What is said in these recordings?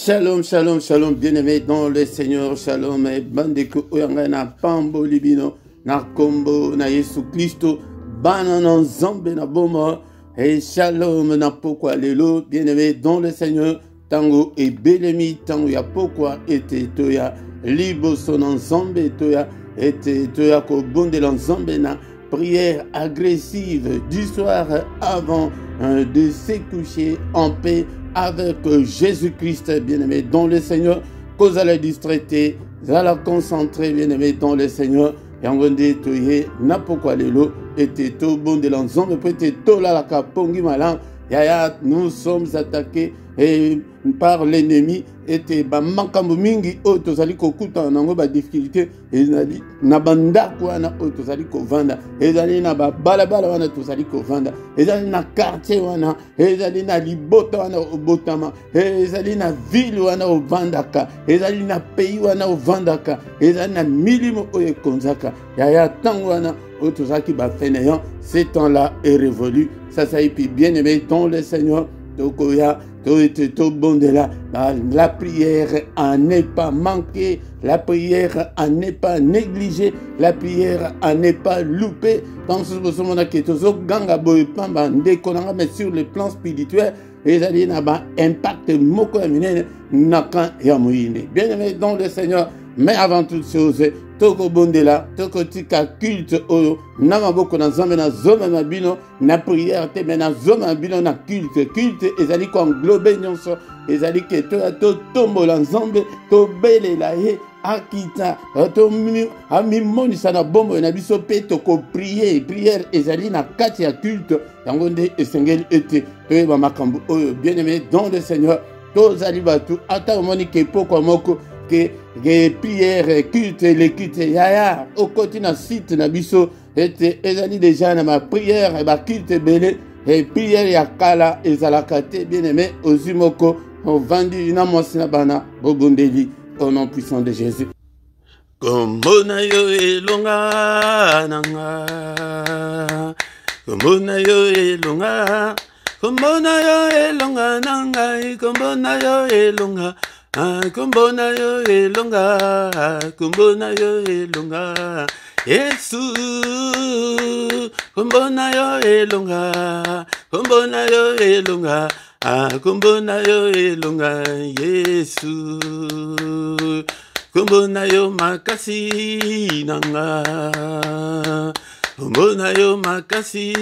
Shalom, shalom, shalom, bien-aimés dans le Seigneur, shalom, et bandeko oyanga na pambo libino, na kombo, na Yesu Christo, banana zambe na bomo, et shalom na pokwa lelo, bien-aimés dans le Seigneur, tango et belemi, tango ya pokwa, ete toya, libo sonan zambe toya, ete toya ko bonde lan zambe na, prière agressive du soir avant de se coucher en paix avec Jésus-Christ, bien-aimé dans le Seigneur, cause à la distraiter, à la concentrer, bien-aimé dans le Seigneur, et en gonde toye, n'a pourquoi lelo, et to bon de l'ensemble, peut-être to la kapongi malan, yaya, nous sommes attaqués par l'ennemi, et ba makambo mingi, oto zali kokuta, nango ba difficulté, et zali, na banda kwa na oto zali ko vanda, et zali na ba balabala wana to zali ko vanda, et zali na quartier wana, et zali na libota wana obotama, et zali na ville wana ovandaka, et zali na pays wana ovandaka, et zali na milimo oye konzaka, yaya tang wana, oto zaki ba fainéant, ce temps-là est révolu, ça y est, puis bien aimé dans le Seigneur, tokoya, tout bon de la prière à ne pas manquer, la prière à ne pas négliger, la prière à ne pas louper. Dans ce moment là, mais sur le plan spirituel, les alliés n'ont pas impact moko nakan ya moyine. Bien aimé dans le Seigneur, mais avant toute chose, toko bondela, toko tika culte oyo, namaboko na zambe na zoma mabino, na prière te, mais na zoma mabino na culte, ezali ko englobe nyonso, ezali ke to tombo la zambe, to bele la ye, akita, to amimoni na bombo na biso pe toko prière ezali na kati ya culte, yango nde esengeli ete, to ba makambo oyo, bien aimé dans le Seigneur, to zali batu, ata moni ke poko moko, que prière, culte, les cultes, yaya, au côté na site na biso, et ezali déjà na ma prière, et ma culte belé, et prière yakala, et zalakate, bien aimé, aux umoko, au vendu, na monsina bana, bobundeli, au nom puissant de Jésus. Kombona yo elonga nanga, kombona yo elonga, kombona yo elonga nanga, kombona yo elonga. Kumbona yo elonga, kumbona yo elonga, Yesu, kumbona yo elonga, kumbona yo elonga, kumbona yo elonga, Yesu, kumbona yo makasi nanga. Kumbona yo makasi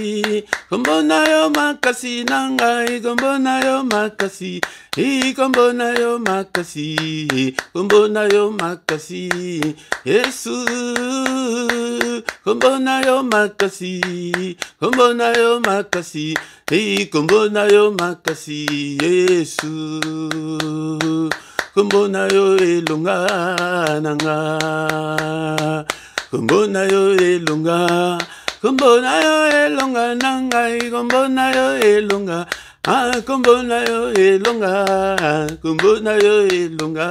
nangai, kumbona yo makasi, kumbona yo makasi, kumbona yo makasi, Yesu, kumbona yo makasi, kumbona yo makasi, kumbona yo makasi, Yesu, kumbona yo elonga nanga. Kumbona yo elonga, kumbona yo elonga nangai, kumbona yo elonga, kumbona yo elonga, kumbona yo elonga,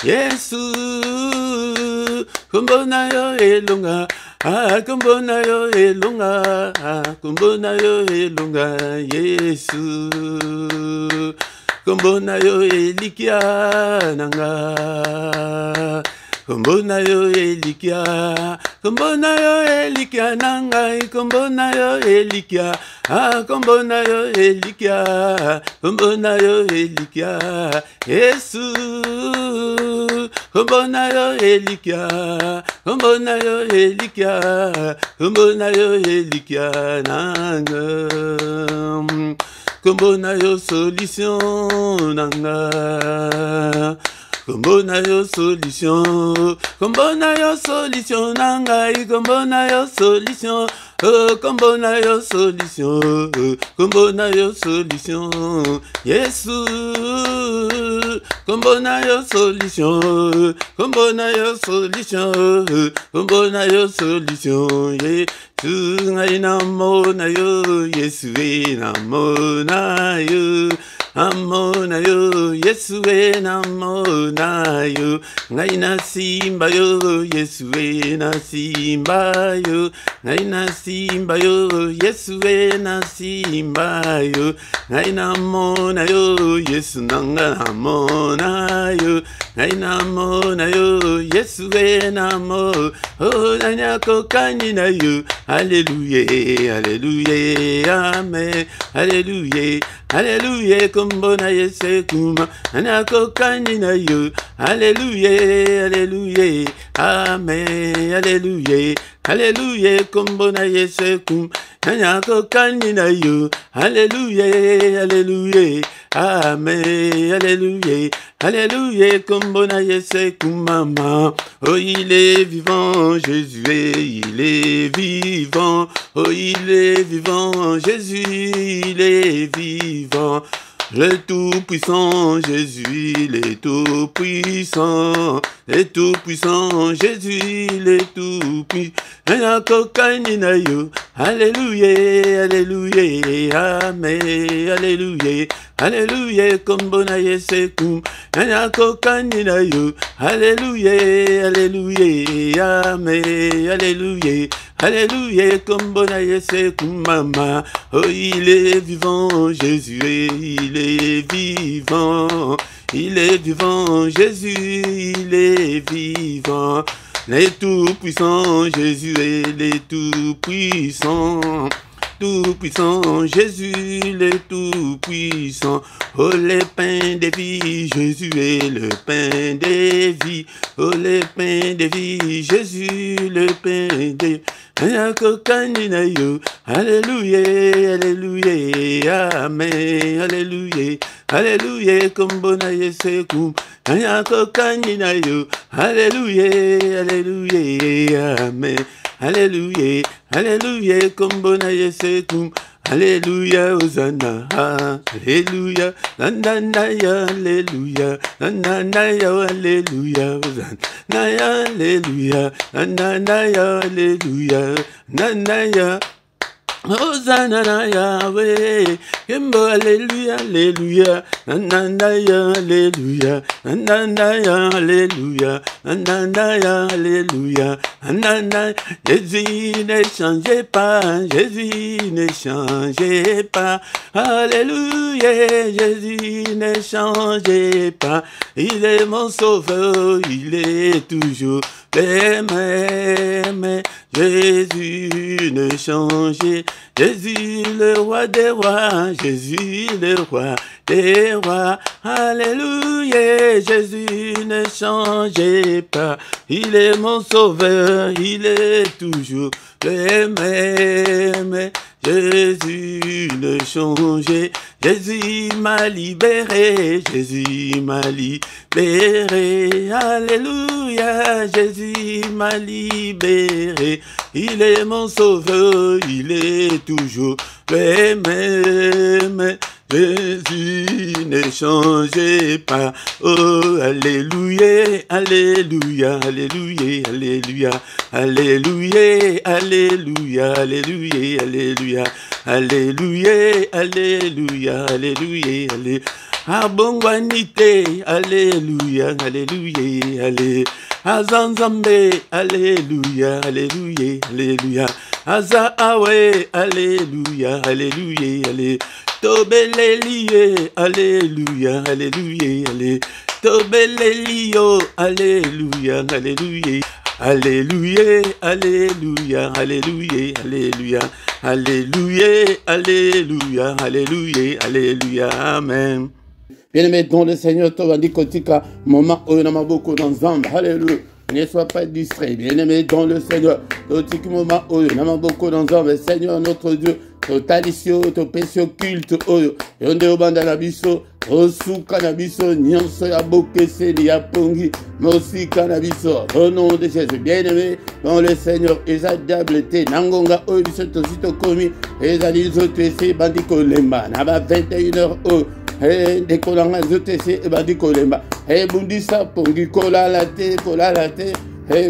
Yesu, kumbona yo elonga, kumbona yo elonga, kumbona yo elonga, Yesu, kumbona yo elikia nanga. Kumbona yo elikia nangai, kumbona yo elikia, kumbona yo elikia, kumbona yo elikia, Yesu, kumbona yo elikia, kumbona yo elikia, kumbona yo elikia nanga, kumbona yo solution nanga. Kumbona yo solution nangai, kumbona yo solution, kumbona yo solution, kumbona yo solution, Yesu, kumbona yo solution, kumbona yo solution, kumbona yo solution, Yesu ngai namona yo, Yesu ngamona yo. amona yo, Yesue namona yo, ngaina simba yo, Yesue na simba yo, ngaina simba yo, Yesue na simba yo, ngaina mona yo, Yesu nanga namona yo, ngaina mona yo, Yesue namo, oh nanya kokani na yo, Alléluia, Alléluia, Amen, Alléluia, Alléluia, kumbona Yesu kuma, nanya kokani na yo, Alléluia, Alléluia, Amen, Alléluia, Alléluia, kumbona Yesu kuma, nanya kokani na yo, Alléluia, Alléluia, Amen, Alléluia, Alléluia, kumbona Yesu kumama, oh il est vivant, Jésus, il est vivant, oh il est vivant, Jésus, il est vivant. Le Tout-Puissant, Jésus, il est Tout-Puissant, le Tout-Puissant, Jésus, il est Tout-Puissant. Alléluia, Alléluia, Amen, Alléluia, Alléluia, Kombona Yesekum, Alléluia, Alléluia, Amen, Alléluia, Alléluia, Kombona Yesekum, Mama, oh il est vivant, Jésus, il est vivant, il est vivant, Jésus, il est vivant. Les tout-puissants, Jésus est les tout-puissants. Tout-puissant, Jésus, le tout-puissant. Oh, le pain des vies, Jésus est le pain des vies. Oh, le pain des vies, Jésus, le pain des vies. Alléluia, Alléluia, Amen, Alléluia, Alléluia, Kombona Yesekum, Alléluia, Alléluia, Amen, Alléluia, Alléluia, Kombona Yesekum, Alléluia, Hosanna, Alléluia, Nanaya, Alléluia, Nanaya, Alléluia, Hosanna, Alléluia, Nanaya, Alléluia, Nanaya. Hosanna Yahweh, Kimbo Alléluia, Alléluia, Nanaya, Alléluia, Nanaya, Alléluia, Nanaya, Alléluia, Nanaya. Jésus ne changez pas, Jésus ne changez pas, Alléluia, Jésus ne changez pas, il est mon sauveur, il est toujours le même. Jésus ne changeait, Jésus le roi des rois, Jésus le roi des rois, Alléluia, Jésus ne changeait pas, il est mon sauveur, il est toujours le même. Jésus ne changeait, Jésus m'a libéré, Jésus m'a libéré, Alléluia, Jésus m'a libéré, il est mon sauveur, il est toujours le même. Jésus ne changeait pas, oh Alléluia, Alléluia, Alléluia, Alléluia, Alléluia, Alléluia, Alléluia, Alléluia, Alléluia, Alléluia, Alléluia, Alléluia, Abongwanite, Alléluia, Alléluia, Alléluia, Azanzambe, Alléluia, Alléluia, Alléluia, Azahawe, Alléluia, Alléluia, Alléluia, Tobelelie, Alléluia, Alléluia, Alléluia, Tobelelio, Alléluia, Alléluia, Alléluia, Alléluia, Alléluia, Alléluia, Alléluia, Alléluia, Alléluia, Alléluia, Amen. Bien-aimé dans le Seigneur, toi, dit Kotika, moment où on a beaucoup d'ensemble, Alléluia. Ne sois pas distrait, bien-aimé dans le Seigneur. Kotika, moment où on a beaucoup d'ensemble, Seigneur notre Dieu. Totalisio, topesio culte oyo, yonde obanda na biso, osuka na biso, nyonso ya bokeseli ya pongi, mosika na biso, au nom de Jésus, bien-aimé, dans le Seigneur, ezadable te, nangonga oyo biso tosito komi, ezali zotese bandiko lemba, na ba 21h oyo, dekolanga zotese bandiko lemba, bundisa pongi kolala te,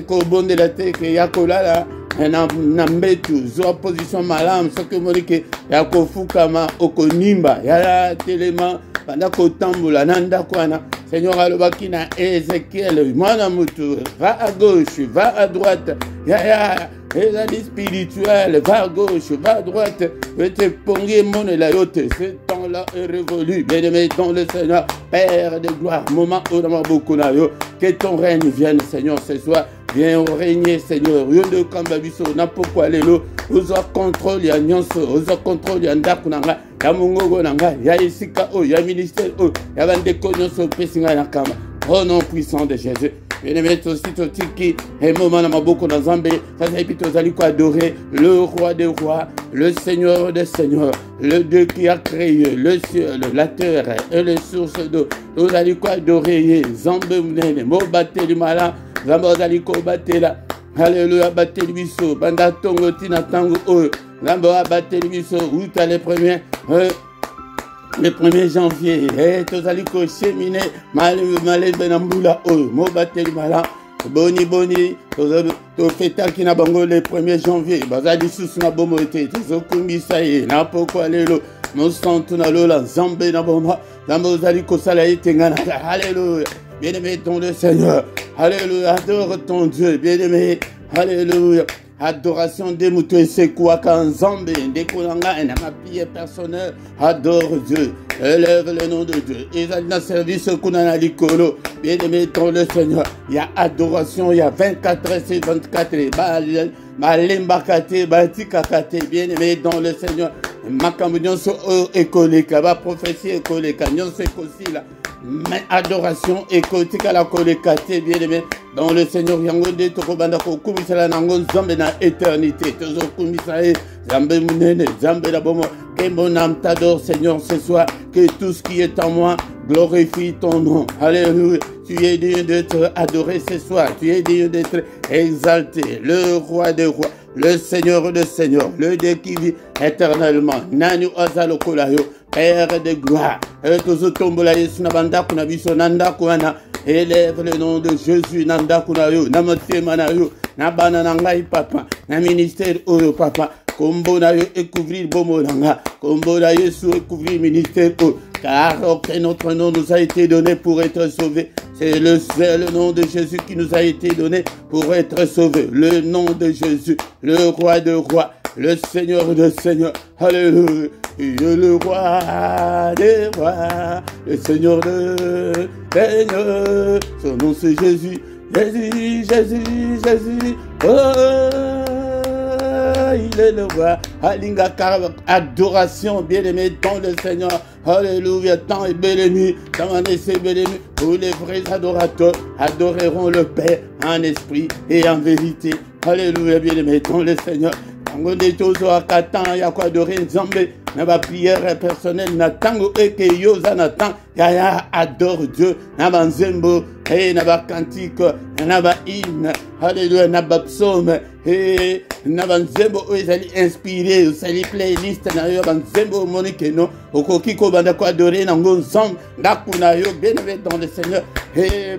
kobondela te, ke ya kolala, na mbetu zwa position malamu soki omoni ke ya kofukama okonimba yala telema banda kotambola na ndako wana. Seigneur alobaki na Ézéchiel, mwana mutu, va à gauche, va à droite. Ya ezali spirituel, va à gauche, va à droite. Te pongi mon la yote. Ce temps-là est révolu. Bien-aimé dans le Seigneur, Père de gloire, moment où nous avons beaucoup nayo, que ton règne vienne, Seigneur, ce soir. Viens régner, Seigneur. Yondo kambabiso na pourquoi lelo. Ozo contrôle ya nyonso, ozo contrôle ya ndaku nanga, ya mungogo nanga, ya isika o, ya ministère o, ya bandeko nyonso pesinga na kama. Au nom puissant de Jésus. Bien-aimé, aussi totiki, et moment na maboko na Zambé, ça c'est plutôt zali adorer le roi des rois, le Seigneur des seigneurs, le Dieu qui a créé le ciel, la terre et les sources d'eau. Nous allons adorer Zambé Mounene, Mobate Limala, Zambé Zaliko Batela. Alléluia, battel biso, banda tongo tina tango o, lambo a battel biso, où t'as les premiers, le 1er janvier, tous allez cheminer, malé benambula o, mo battel mala, boni, to feta qui n'a bango le 1er janvier, bazali sous na bomo ete, to kumbisaye, na pourquoi lelo, mo santu na lola, zambe na bomba, lambo zali ko sala etengana, alléluia. Bien-aimé dans le Seigneur, alléluia, adore ton Dieu, bien-aimé, alléluia, adoration des moutons et c'est quoi qu'un zombie, des koulanga et n'a pas prière personnelle, adore Dieu, élève le nom de Dieu, et dans le service qu'on a l'icolo, bien-aimé dans le Seigneur, il y a adoration, il y a 24 heures, c'est 24 heures, Malembakate, Batikakate, bien-aimé dans le Seigneur, Makamunion so écoleka, va prophétie écoleka, nyon se kosi là. Mais adoration écotique à la collecate, bien-aimé, dans le Seigneur Yangonde, Tokobanda Kokumisala Nangon, Zambe na éternité, Tozo Kumisae, Zambe Mounene, Zambe la Bomo, que mon âme t'adore, Seigneur, ce soir, que tout ce qui est en moi glorifie ton nom. Alléluia. Tu es digne d'être adoré ce soir, tu es digne d'être exalté, le roi des rois, le Seigneur des seigneurs, le Dieu qui vit éternellement. Nanu Azalo Kolayo, Père de gloire. Et tous tombola Yesu Nabanda Kunabiso Nanda Kuana. Élève le nom de Jésus Nanda Kunayo, Namote Manayo, Nabana Nangai Papa, na ministère Oyo Papa. Kombo na yo et couvrir Bomo Nanga, Kombo na Yesu et couvrir ministère Oyo. Car notre nom nous a été donné pour être sauvé. C'est le seul nom de Jésus qui nous a été donné pour être sauvé. Le nom de Jésus, le roi de rois, le Seigneur de seigneurs. Alléluia. Le roi des rois, le Seigneur de seigneurs. Son nom c'est Jésus. Jésus. Oh, il est le roi. Alinga adoration, bien-aimé dans le Seigneur. Alléluia, tant et belle nuit, tant en essai belle nuit, où les vrais adorateurs adoreront le Père en esprit et en vérité. Alléluia, bien-aimé dans le Seigneur. Tangonde tozo akatan ya kwa adorer Nzambe na ba prière personnelle na tango eke yoza na tan ya adore Dieu na banzembo na ba cantique na ba hymne. Alléluia, na ba psaume na banzembo ezali inspiré osali playlist na yo banzembo monike no okoki ko banda ko adorer na Nzambe ndakuna yo bien dans le Seigneur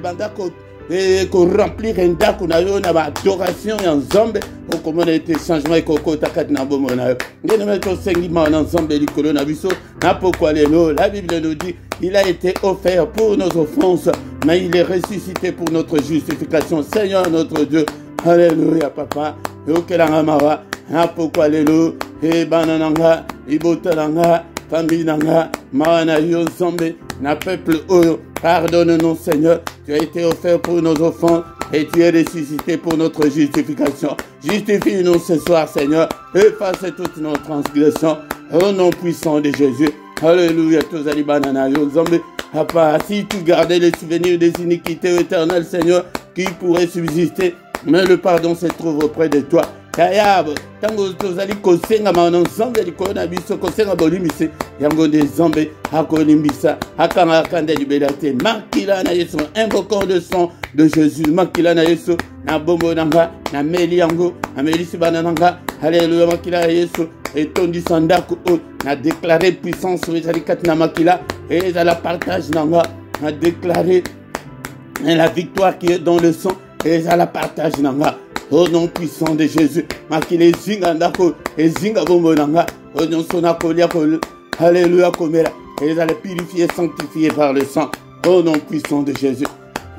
banda ko et qu'on remplir un daku na yo na ba adoration en Nzambe o comment était changement et koko takat na bomo na yo ngene meto sengi ma na Nzambe likolo na biso na pourquoi lelo la Bible nous dit il a été offert pour nos offenses mais il est ressuscité pour notre justification. Seigneur notre Dieu, alléluia papa yo kelanga mawa na pourquoi lelo e banananga ibotalanga famille nanga maana yo Nzambe na peuple oyo. Pardonne-nous, Seigneur, tu as été offert pour nos offenses et tu es ressuscité pour notre justification. Justifie-nous ce soir, Seigneur, efface toutes nos transgressions au nom puissant de Jésus. Alléluia, tous les bananas, Nzambe. Papa, si tu gardais les souvenirs des iniquités éternelles, Seigneur, qui pourraient subsister, mais le pardon se trouve auprès de toi. Kayab, tango tozali kosenga mana Nzambe likolo na biso kosenga bolimise yango de Nzambe akolimbisa akanga kande libérate makila na Yesu, invoquant le sang de Jésus, makila na Yesu na bombo nanga na meli yango na melisi bana nanga. Alléluia, makila na Yesu etondi sandaku na déclarer puissance ezali kati na makila et à la partage nanga na déclarer la victoire qui est dans le sang et à la partage nanga. Au nom puissant de Jésus, makile zinga ndako, zinga bombo nanga, au nom sona kolia kol, alléluia komera, et les allez purifier, sanctifier par le sang. Au nom puissant de Jésus.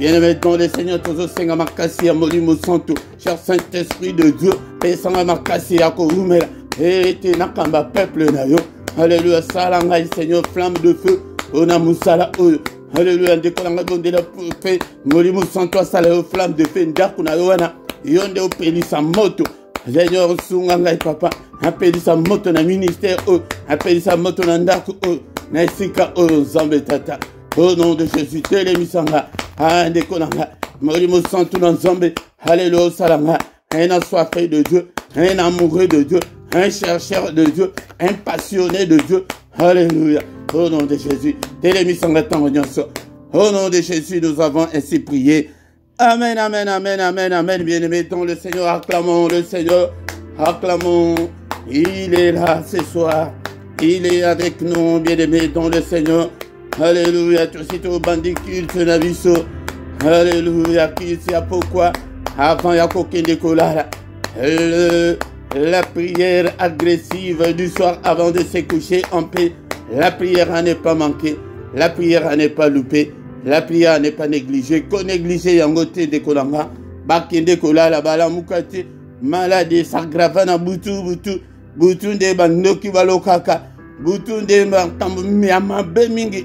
Bien-aimé dans le Seigneur, tous Senga Makasi, Molimo Santo, cher Saint-Esprit de Dieu, et Sanga Makasi, Akorumela, et Nakamba, peuple Nayo. Alléluia, Salanga, Seigneur, flamme de feu, Ona Moussala, Alléluia, Dekolanga, Bonde la paix, Molimo Santo, Salao, flamme de feu, Ndakuna Yoana, Yonde au Pélissa Moto, Seigneur, Sunganga, Papa, appelle sa moto na ministère, appelle sa moto na Ndaku, Naisika, Zambe Tata. Au nom de Jésus, Télémisanga, Andekonanga, Molimo Santo dans Zambe, Alléluia, Salanga, un assoiffé de Dieu, un amoureux de Dieu, un chercheur de Dieu, un passionné de Dieu, Alléluia, au nom de Jésus, Télémisanga, au nom de Jésus, nous avons ainsi prié. Amen, amen, amen, amen, amen, bien-aimés dans le Seigneur, acclamons le Seigneur, acclamons, il est là ce soir, il est avec nous, bien-aimés dans le Seigneur. Alléluia, tu sais au bandit culte naviso. Alléluia, qui sait pourquoi avant il y a coquin décollage. La prière agressive du soir avant de se coucher en paix. La prière n'est pas manquée, la prière n'est pas loupée, la prière n'est pas négligée. Qu'on néglige yangote décollanga, bakin décollage, bala mukate, maladie s'aggravana butu de bandoki balokaka. Butunde miyama bemingi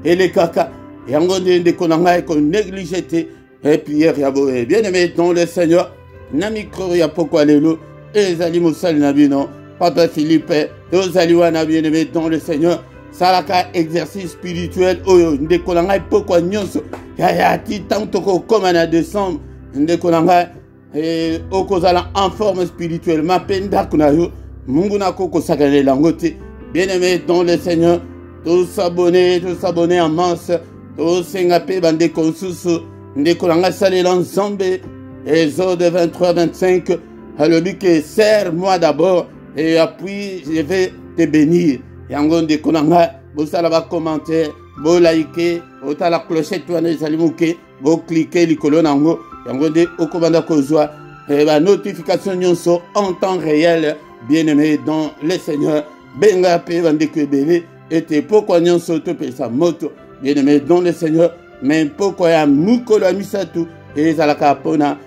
ele kaka yango de konanga ko négligé et prière yaboé. Bien-aimé dans le Seigneur, na micro ya pourquoi lelo ezali musali na bino Papa Philippe ezali wana bien-aimé dans le Seigneur salaka exercice spirituel oyo de konanga pourquoi nyonso ya ti tanto ko comme en décembre de konanga et okozala en forme spirituellement penda kunayo mungu nako ko sakale langote. Bien-aimés dans le Seigneur, tous s'abonner en masse, tous s'engaper bande consusu, ndekolanga salé l'ensemble, Exode 23-25, le but que serre-moi d'abord, et puis je vais te bénir. Yango ndekolanga, vous allez commenter, vous liker, vous allez la clochette, vous allez salimouke, vous cliquez le colonne en haut, yango de okobanda kozwa, et la notification nyonso en temps réel, bien-aimés dans le Seigneur. Benga pe bandeke bele était pourquoi nyon soto pe sa moto bien-aimé dans le Seigneur mais pourquoi ya mukolo misatu et zalaka pona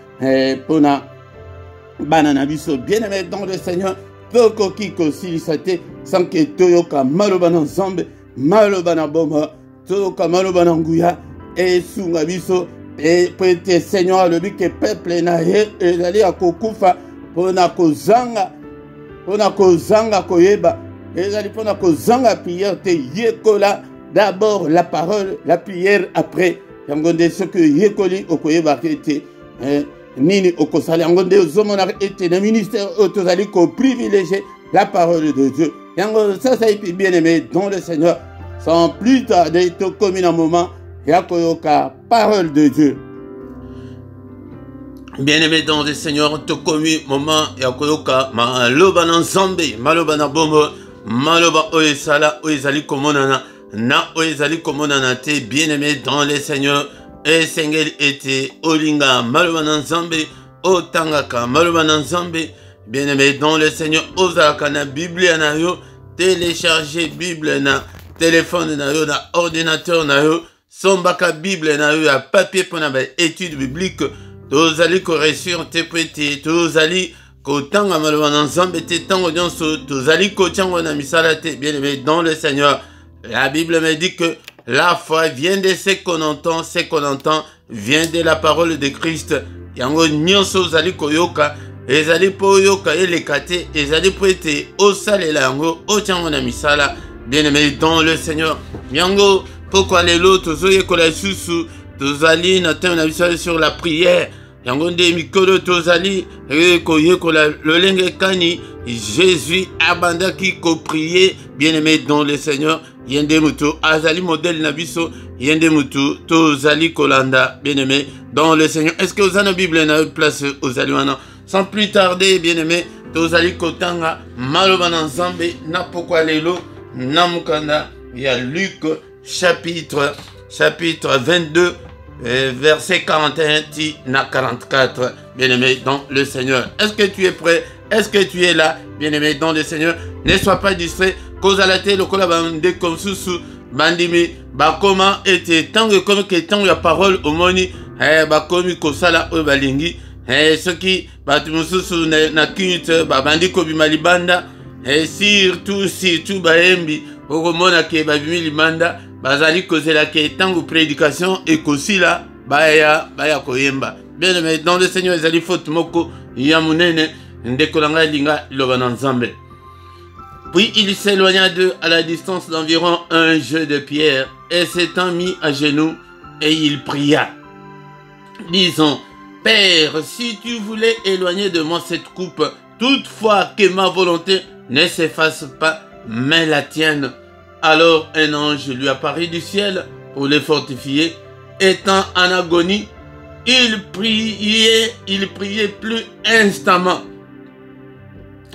banana biso bien-aimé dans le Seigneur poko kiko silisate sans que toyoka maloba na nzambe maloba na boma toyoka maloba na nguya et sunga biso et peut-être Seigneur le but que peuple na ye ezali akokufa pona kozanga koyeba. Et allez pendant que zanga prière te yekola d'abord la parole, la prière après. Yangonde ce que yekoli okoye bakete nini okosali yangonde zomona était le ministère autosali ko privilégier la parole de Dieu. Yango ça est bien aimé dans le Seigneur. Sans plus tarder to comme un moment yakoyoka parole de Dieu. Bien-aimé dans le Seigneur, to commis moment yakoyoka maloba na nzambe maloba na bomo. Maloba oesala oezali komonana na oezali komonana te bien-aimé dans le Seigneur et sengel était olinga maloba na nzambe otangaka maloba na nzambe bien-aimé dans le Seigneur ozalaka na Bible na yo télécharger Bible na téléphone na yo na ordinateur na yo sombaka Bible na yo ya papier pour na étude biblique tozali correction te prêter tozali Kotanga maloba na nzambe te tango nyonso tozali kotyango na misala te bien-aimé dans le Seigneur. La Bible me dit que la foi vient de ce qu'on entend vient de la parole de Christ. Yango nyonso zali koyoka ezali po yoka elekate ezali po ete osalela yango otyango na misala bien-aimé dans le Seigneur. Yango pourquoi lelo tozoyekola susu tozali na thème na misala sur la prière. Yangonde mikolo tozali koyekola lolenge kani Jésus abandaki ko prier bien-aimé dans le Seigneur yende mutu azali modèle na biso yende mutu tozali kolanda bien-aimé dans le Seigneur. Est-ce que vous avez la Bible na place aux aliments sans plus tarder bien-aimé tozali kotanga maloba na nzambe na pourquoi lelo na mukanda ya Luc chapitre 22 verset 41 à 44, bien-aimé dans le Seigneur. Est-ce que tu es prêt? Est-ce que tu es là, bien-aimé dans le Seigneur? Ne sois pas distrait. Cause à la télé, le collabande comme sous bandimi bakoma ete tango comme que tango ya parole omoni bakomi kosala oyo balingi soki bato mosusu na culte babandi kobima libanda surtout bayembi okomona ke babimi libanda bazali kozela ke tango prédication ekosila baya koyemba. Bien aimé dans le Seigneur ezali faute moko ya munene ndeko na ngai linga loba na Nzambe. Puis il s'éloigna d'eux à la distance d'environ un jeu de pierre et s'étant mis à genoux et il pria, disant: Père, si tu voulais éloigner de moi cette coupe, toutefois que ma volonté ne s'efface pas, mais la tienne. Alors un ange lui apparut du ciel pour les fortifier. Étant en agonie, il priait plus instamment.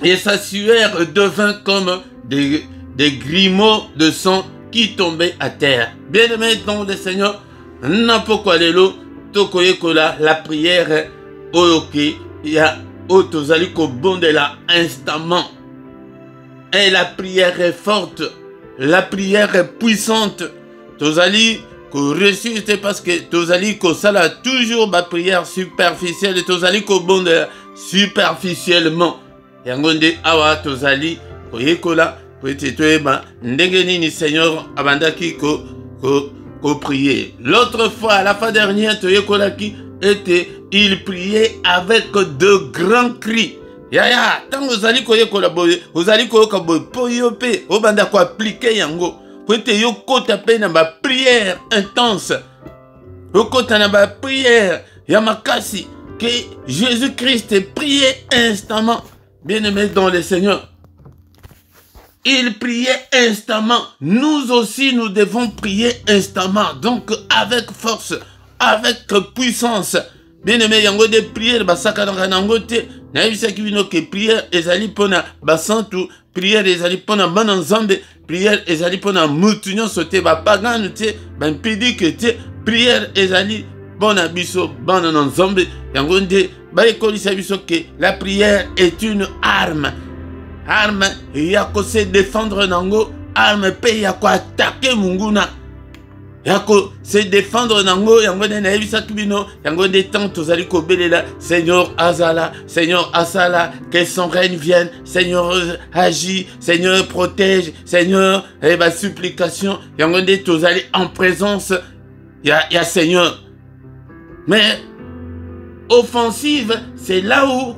Et sa sueur devint comme des grumeaux de sang qui tombaient à terre. Bien-aimé dans le Seigneur, n'importe lelo tokoyekola la prière oyoke ya otozali ko bondela instamment. Et la prière est forte, la prière est puissante. Tozali ko ressusciter parce que tozali ko sala toujours ba prière superficielle et tozali ko bondela superficiellement. Yangonde awa tozali koyekola peut-être toeba ndenge nini Seigneur abandaki ko prier. L'autre fois, à la fin dernière, toyekolaki était il priait avec de grands cris. Yaya, tant vous allez koyekola boye, vous allez koyoka boye poyope, obanda ko appliquer yango. Peut-être yo kota pe na ba prière intense. Yo kota na ba prière yamakasi que Jésus-Christ priait instamment. Bien-aimés dans le Seigneur, il priait instamment. Nous aussi, nous devons prier instamment. Donc, avec force, avec puissance. Bien-aimés, yango de prière, basaka nango te. Na yebisaki bino ke prière ezali pona basantu, prière ezali pona bana Nzambe, prière ezali pona mutu nyonso te, bapagano te, bampidike te, prière ezali bona biso bana Nzambe. Yango nde bayekolisa biso ke la prière est une arme. Arme yako se défendre nango, arme pe yako attaquer munguna. Yako se défendre nango, yango de naebisa kibino, yango de temps tozali ko belela, Seigneur azala, Seigneur asala, que son règne vienne, Seigneur agit, Seigneur protège, Seigneur ba supplication, yango de tozali en présence ya Seigneur. Mais offensive, c'est là où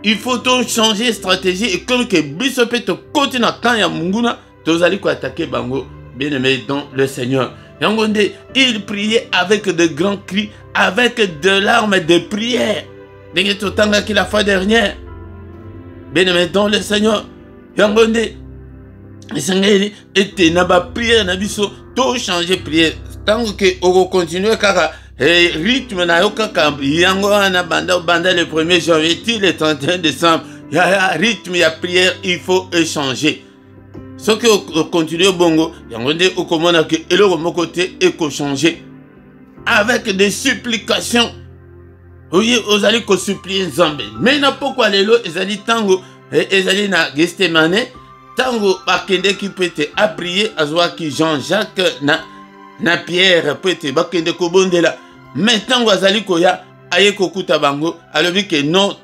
il faut changer stratégie et comme que bisope to côté na kan ya munguna tozali ko attaquer bango. Bien-aimé dans le Seigneur, yangonde il priait avec de grands cris, avec de larmes de prière. Denge to tanga ki la fois dernière. Bien-aimé dans le Seigneur, yangonde esengeli ete na ba prière na biso to changer prière. Tango que on continue kaka et rythme na yoka yango na banda le 1er janvier till le 31 décembre. Ya rythme ya prière, il faut échanger. Ce que on continue bongo, yango de okomona que eloko moko te eko changer avec des supplications. Oye ozali ko supplier Nzambe. Mais na pourquoi lelo ezali tango ezali na Gethsemane tango bakende ki peut a prier azwa ki Jean-Jacques na Pierre peut bakende ko bondela. Mais tango azali koya aye kokuta bango alobi ke non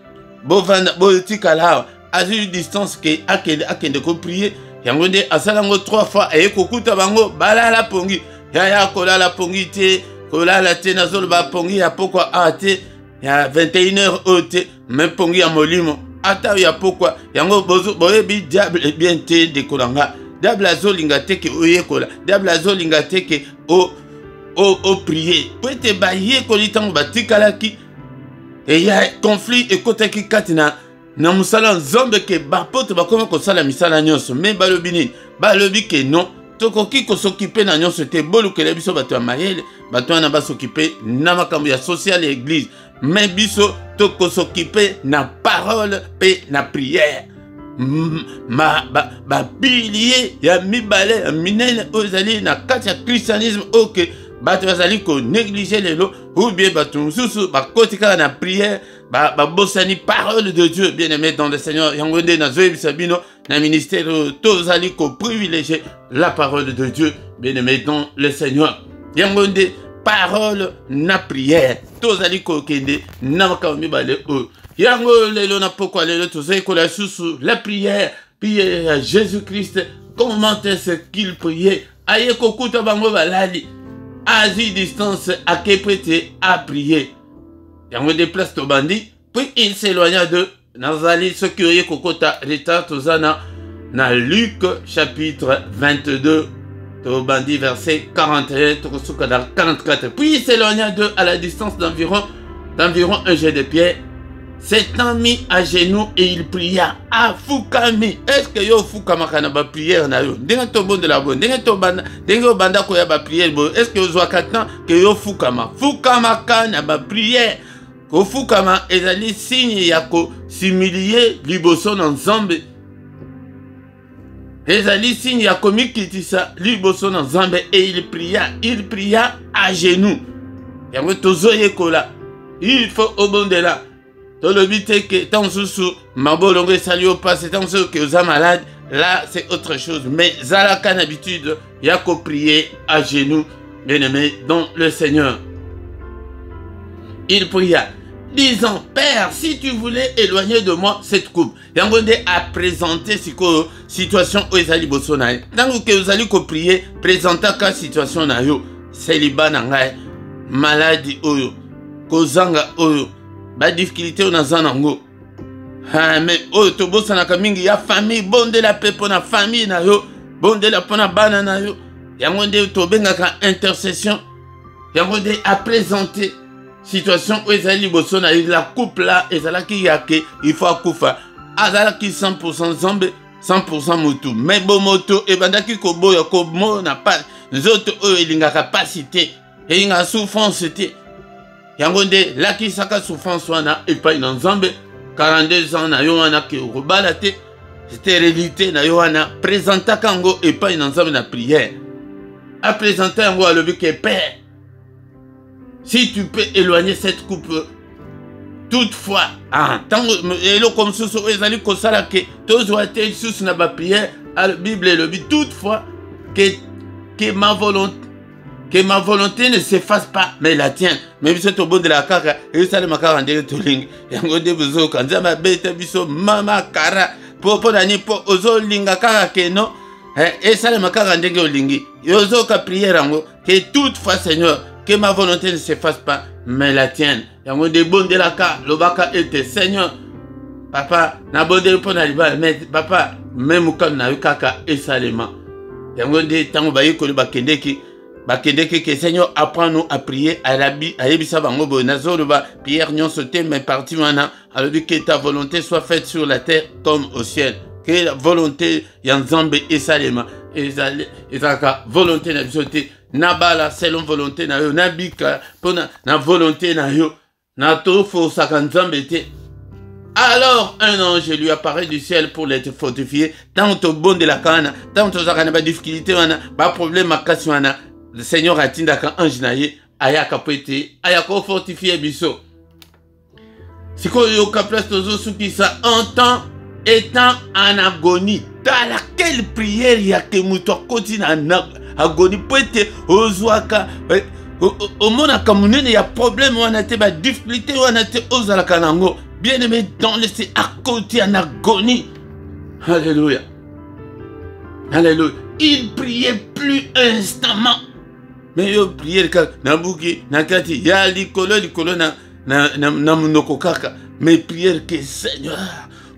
bovanda botikala azu distance ke akende ko prier yango nde asalango 3 fois aye kokuta bango balala pongi ya kolala pongi te kolala te nazolo ba pongi ya pokwa ate ya 21h ote même pongi ya molimo ata ya pokwa yango boyebi diable bien te de kolanga diable azolinga te ke oyekola diable azolinga te ke o prier peut-être baye kolitango batikalaki et il y a conflit et côté qui katina na musala Nzambe ke bapote bakoma kosala misala nyonso mais balobi ke non tokoki ko s'occuper na nyonso te bolukela biso bato ya mayele bato na s'occuper na makambo ya social et église mais biso toko s'occuper na parole pe na prière ba pilier ya mibale minene ozali na kati ya christianisme ok bato bazali ko négliger lelo ou bien bato mususu bakotika na prière bosani parole de Dieu. Bien aimé dans le Seigneur yango nde nazoyebisa bino na ministère tozali ko privilégier la parole de Dieu, bien-aimé dans le Seigneur. Yango nde parole na prière tozali ko kende na makambi bale o. Yango lelo na pokwa lelo tozali ko la susu la prière à Jésus-Christ. Comment est-ce qu'il priait? Aye kokuta bango balali. Asie distance à que prêter à prier. Yango déplace to bandi. Puis il s'éloigna de Nazali, ce qui est kokota l'état tozana na Luc chapitre 22. To bandi verset 41, tokosuka dans 44. Puis il s'éloigna d'eux à la distance d'environ un jet de pierre. S'étant mis à genoux et il pria à Fukami. Est-ce que yo Fukama kana ba prière na yo? Denga to bon de la bonne. Denga to banda. Denga banda ko ya ba prière bo. Est-ce que yo zwa katan que yo Fukama? Fukama kana ba prière. Ko Fukama ezali signe ya ko similier liboso na Nzambe. Ezali signe ya ko mikitisa liboso na Nzambe et il pria à genoux. Yango tozoye kola. Il faut obonder là. Le but est que tant sous mabolongo salio passe tant que vous êtes malade, là c'est autre chose. Mais Zalakan habitude, il y a qu'à prier à genoux, bien-aimé, dans le Seigneur. Il pria, disant, Père, si tu voulais éloigner de moi cette coupe, Yangonde a présenté cette situation où ils allaient bossonaï. Tant que vous allez prier, présenter la situation na yo, célibat nangai, maladie oyo, kozanga oyo. Ba difficulté on a zanango. Ah mais oh to bossa na kamingi ya famille bonde la pepo na famille na yo, bonde la pona bana na yo. Yangonde to benga ka intercession. Yangonde a présenté situation où ezali bosso na la couple là ezala ki yake il faut akufa. Azala ki 100% Nzambe, 100% motu. Mais bo moto e bandaki ko boya ko mo na pas. Nous autres eux elinga capacité et inga souffrance c'était. Yangonde laki saka souffrance wana et pas une Nzambe 42 ans na yo wana ke rebalate stérilité na yo wana présenta kango et pas une Nzambe na prière a présenter yango à lebi que Père si tu peux éloigner cette coupe toutefois tant elo comme ça ezali ko sala ke tozwa te sous na ba prière à la Bible le but toutefois que ma volonté ne s'efface pas, mais la tienne. Même si c'est au bout de la kara, et ça le makara en direct to ling. Yango de buzo kanza ma bete biso mama kara. Popo dani po ozo linga kara ke no. Et ça le makara en direct lingi. Yozo ka prière yango que toutefois Seigneur, que ma volonté ne s'efface pas, mais la tienne. Yango de bon de la kara, le baka était Seigneur. Papa, na bonde po na liba, mais papa, même quand na yukaka et salema. Yango de tango bayi ko le bakendeki. Que Seigneur apprend-nous à prier à l'habit à yebisa bango bonazo ba Pierre nyon sauté mais parti mana alors que ta volonté soit faite sur la terre comme au ciel que la volonté yanzambe et salema et zaka volonté na bisoté na bala selon volonté na yo na bika pona na volonté na yo na to fo sakanzambe te. Alors un ange lui apparaît du ciel pour les fortifier tant au bon de la canne tant aux zakana ba difficulté wana ba problème makasi wana. Le Seigneur a dit qu'un ange naïe ayaka pété, ayaka fortifié biso. Si quoi yo place tozo souki ça entend étant en agonie. Dans laquelle prière y a que muto continue en agonie pété ozoaka au monde a comme il y a problème on a été ba difficulté on a été ozala kanango. Bien aimé dans le c'est à côté en agonie. Alléluia. Alléluia. Il priait plus instamment. Mais yo prière ka nabuki nakati ya likolo na munoko kaka mais prière que Seigneur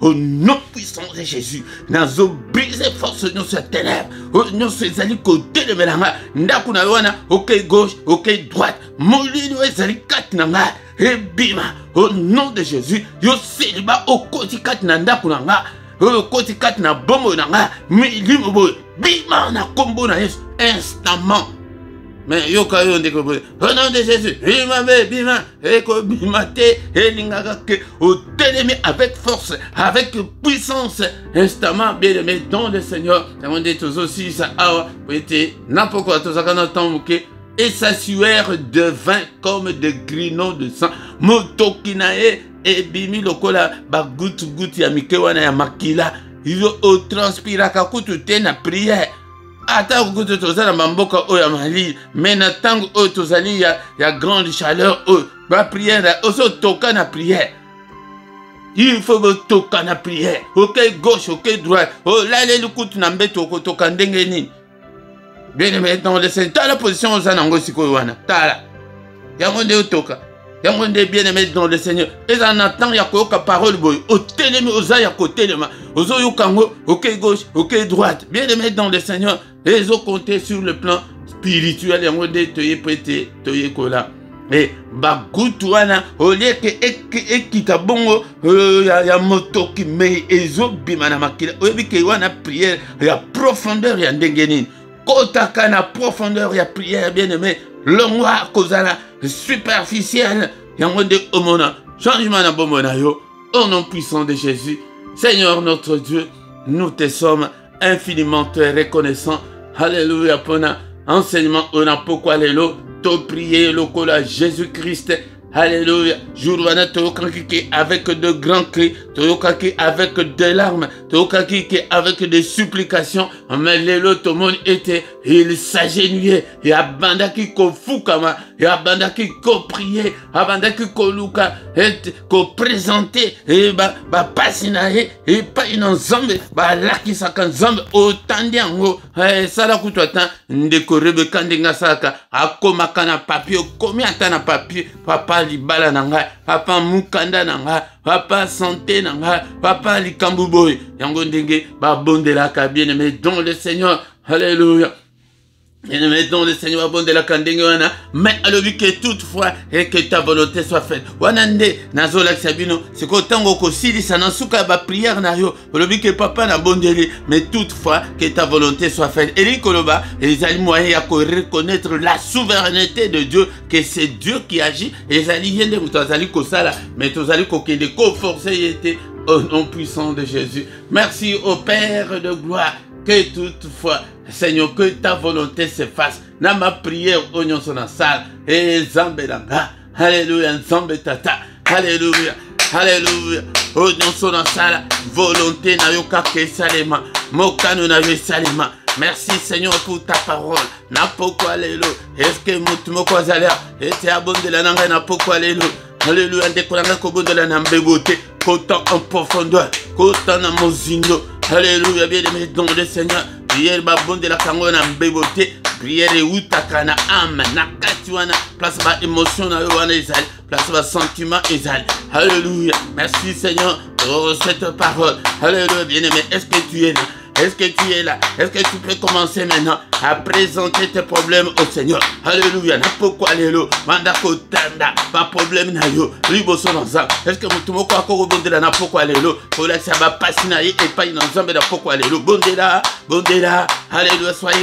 au nom puissant de Jésus nazo briser force nous ces ténèbres nous ces ali côté de melanga ndaku na wana OK gauche OK droite molino ezali kati nanga et bima au nom de Jésus yo seliba au côté kati na ndaku nanga au côté kati na bombo nanga milimo boy bima na kombo na Yesu instamment. Mais yo kayo ndeko au nom de Jésus bima bima eko bimate elingaka ke au télémi avec force avec puissance instamment bien aimé dans le Seigneur on dit tous aussi ça a été n'importe quoi tous à temps et sa sueur devint comme de grinons de sang motokinae et bimi lokola ba goutte ya mikewana ya makila Izo o transpiraka kutu te na prière. Ata kutu tozala mamboka o ya mali. Mais na tango o tozali ya grande chaleur o. Ba prière oso toka na prière. Il faut que toka na prière. Ok gauche, ok droite. Oh là le kutu na mbeto ko toka ndenge nini. Bien aimé dans le Seigneur. T'as la position aux anangos sikowana. T'as la. Yango nde toka. Yango nde bien aimé dans le Seigneur. Et en attendant ya koyoka parole boy. O telemi oza ya ko telema. Ozo yokango. Ok gauche, ok droite. Bien aimé dans le Seigneur. Et ils ont compté sur le plan spirituel. Yango nde toye prêté toye kola. Et bagutuana au lieu que ekita bongo ya moto qui me ezo bimana makila. Oyebi ke wana prière ya profondeur ya ndengeni. Kotaka na profondeur ya prière bien aimé. Longwa kozala superficiel. Yango nde omona changement na bomona yo. Au nom puissant de Jésus. Seigneur notre Dieu, nous te sommes infiniment reconnaissants. Alléluia pour enseignement on a pourquoi lelo. To prier le col à Jésus-Christ. Alléluia. Jourwana toyokaki avec de grands cris, toyokaki avec des larmes, toyokaki avec des supplications. Mais lelo tout le monde était, il s'agenouillait, et abandaki ko fukama, et abandaki ko prier, abandaki ko luka, et ko présenter, et ba pasinae, et pas une ensemble, ba laki saka ensemble, autant d'ango, sala kutwata, ndeko rebe kandinga saka, akoma kana papier, combien de temps papier, papa libala nanga, papa mukanda nanga, papa santé nanga, papa likambuboy, yango ndenge, ba bondela ka bien aimé dans le Seigneur, alléluia. Et nous mettons le Seigneur bon de la kandengwana, mais alors que toutefois et que ta volonté soit faite. Wanande nazola sabino, c'est qu'au temps où sili sanasuka ba prière na yo, olobi que papa na bondeli, mais toutefois que ta volonté soit faite. Et koloba, les alliés moyens à reconnaître la souveraineté de Dieu, que c'est Dieu qui agit. Et les alliés de mutazali kosala, mais tozali kokende ko forcer était au nom puissant de Jésus. Merci au Père de gloire. Que toutefois, Seigneur, que ta volonté se fasse. Dans ma prière, oignon son en salle. Et Zambelanga. Alléluia, Zambe tata. Alléluia, alléluia. Oignon son en salle. Volonté na yoka ke salema. Mokano na yo salema. Merci Seigneur pour ta parole. Na pourquoi lelo. Est-ce que mutumoko zalia. Et te abonde la nanga na pourquoi lelo. Alléluia, décolanga kobondo la nambebote. Kotan en profondeur. Kotan na mozindo. Alléluia, bien aimé dans le Seigneur. Prière babon de la kango na mbebote. Prière utaka na âme na katiwana. Place ba émotion na wana ezali. Place ba sentiment ezali. Alléluia. Merci Seigneur pour cette parole. Alléluia, bien aimé. Est-ce que tu es là? Est-ce que tu es là? Est-ce que tu peux commencer maintenant à présenter tes problèmes au Seigneur? Alléluia. Pourquoi alléluia? Mandako tanda. Pas problème na yo. Liboso nanza. Est-ce que mutumoko akoko bondela na pourquoi alléluia? Pour la saba pasina et pas une ensemble de pourquoi alléluia. Bondela, bondela. Alléluia. Sois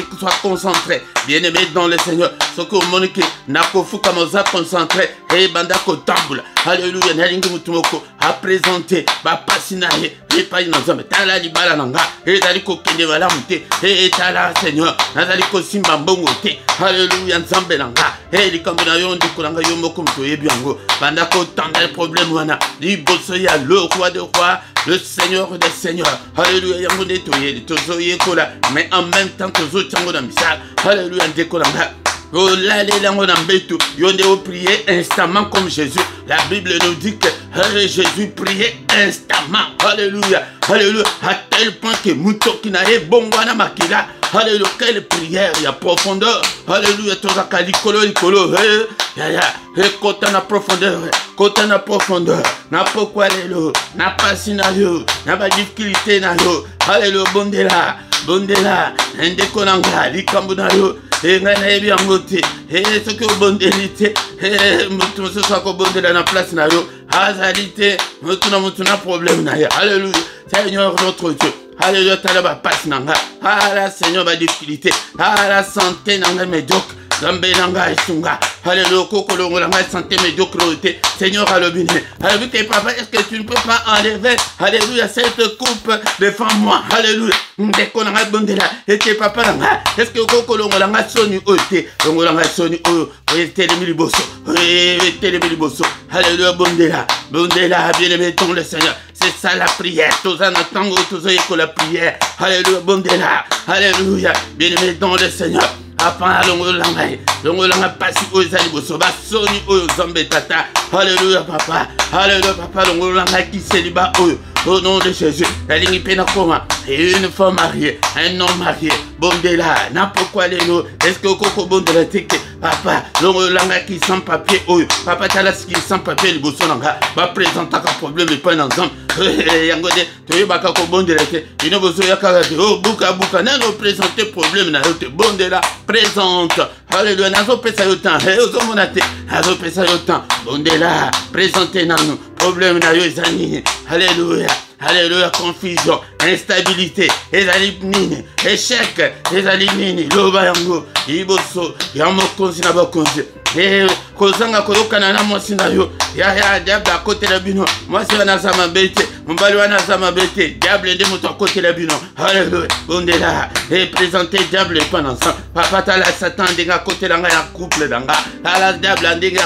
concentré. Bien aimé dans le Seigneur. Ce que monique na kofu kamoza concentré. Et bandako tambula. Alléluia. Nalingi mutumoko à présenter. Ba pasina et pas une ensemble. Tala libala nanga. Et kokende wala mute etala Seigneur nazali ko simba mbongo te. Alléluia, nzambe nanga likambo na yo ndikolanga yo moko mto yebi yango banda ko tanda problème wana liboso ya le roi de roi, le Seigneur des seigneurs. Alléluia, yango nde toyeli tozoye kola mais en même temps tozo tiango na misala. Alléluia, ndekolanga oh là les langues en bétou, yon de prier instamment comme Jésus. La Bible nous dit que Jésus priait instamment. Alléluia, alléluia, à tel point que Mouto qui n'a bon wana makila. Alléluia, quelle prière, il y a profondeur. Alléluia, tozaka likolo, kota na profondeur, kota na profondeur. Na pourquoi lelo, na pasi na yo, na ba difficulté na yo. Alléluia, bondela, bondela, ndeko nanga, likambo na yo. Et ce que bon élité, et ce soit que bon de la place na yo, azalité, mutuna problème na ya. Alléluia, Seigneur notre Dieu. Alléluia, talaba passe nanga. Ah la Seigneur va difficulté. Ah la santé nanga médiocre. Zambé nanga esunga. Alléluia, kokolo nanga santé médiocrité. Seigneur alobine. Alléluia, papa, est-ce que tu ne peux pas enlever, alléluia, cette coupe devant moi. Alléluia. Ndeko nanga bondela. Et papa nanga. Est-ce que kokolo nanga soni ote. Nanga soni o. Telemi liboso. Telemi liboso. Alléluia, bondela. Bondela, bien aimé dans le Seigneur. C'est ça la prière. Tous en attendant, tous en la prière. Alléluia, bon Dieu là. Alléluia, bien-aimé dans le Seigneur. Apa longo pasi ozali bosoba soni oyo zambe tata. Alléluia papa. Alléluia papa longo qui célibat oyo. Au nom de Jésus, la ligne pénacoma et une femme mariée, un homme marié. Bon de là, n'importe quoi les noms. Est-ce que Coco bon de la tête, papa, l'onglanga qui sans papier, oh, papa Talas qui sans papier, le bossonanga, va présenter un problème et pas ensemble. Yangode, tu es baka bon de la tête, il ne vous a qu'à oh, bouka, n'a pas présenté problème, n'a pas bon de la présente. Alléluia, n'a pas fait ça autant, et aux hommes, n'a pas fait ça autant. Bon de là, présentez nous, problème n'a eu zani. Alléluia. Alléluia, confusion, instabilité, ezalinini, échec, ezalinini, loba yango, iboso, yamokonzi na bakonzi. Kozanga koyokana na mwasi na yo, ya diable à côté la bino, mwasi wana zama bete, mbali wana zama bete, diable nde moto à côté la bino. Alléluia, bondela, et présenter diable et pas ensemble. Papa tala Satan ndenga côté langa ya couple langa, ala diable ndenga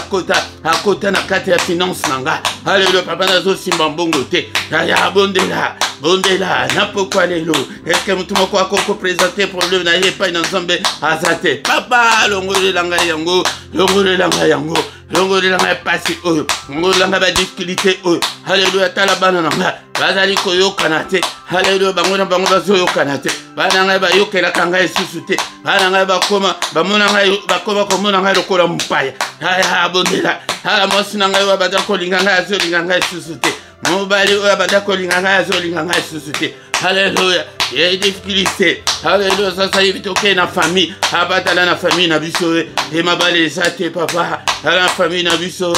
à côté na kati ya finance langa. Alléluia, papa nazo simba mbongo te, ya bondela, n'importe quoi les lots. Est-ce que tu m'as quoi présenter problème na ye pas ensemble azate. Papa longo langa yango, longo langa pasi oyo, longo langa ba difficulté oyo. Alléluia, talabana nanga, bazali koyo kanate. Alléluia, bango bazo yo kanate. Bananga ba yokela kanga esusute. Bananga ba koma, bamonanga ba koma komona nga lokola mpaya. Ya bondela, ala mosinanga yo bada kolinganga azolinganga esusute. Mobali oyo bada kolinganga azolinganga esusute. Alléluia, il y a des difficultés. Alléluia, ça évite ok na famille. Abatala na famille na biso et ma balé zate papa. La famille na biso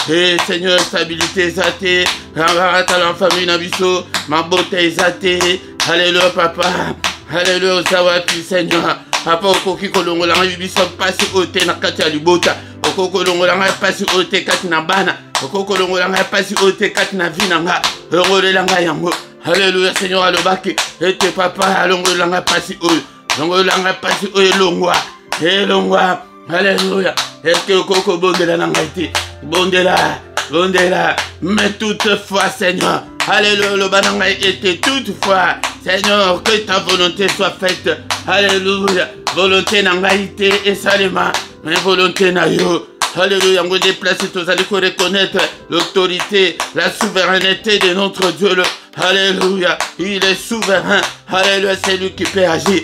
et Seigneur stabilité zate. La famille na biso ma beauté zate. Alléluia papa. Alléluia zawati Seigneur. Papa okoki kolongola biso pasi ote na kati ya libota. Okoko kolongola pasi ote kati na bana. Okoko kolongola pasi ote kati na vinanga. Ngolelanga yango. Alléluia, Seigneur, alobaki, et tes papas, longo langa pasi oyo, longo langa pasi oyo longwa, et longwa, alléluia, est-ce que Coco bondela nangaiti, bondela, mais toutefois, Seigneur, alléluia, le bananga était toutefois, Seigneur, que ta volonté soit faite, alléluia, volonté nangaiti et salima, mais volonté na yo. Alléluia, on déplace tous, allez reconnaître l'autorité, la souveraineté de notre Dieu. Alléluia, il est souverain. Alléluia, c'est lui qui peut agir.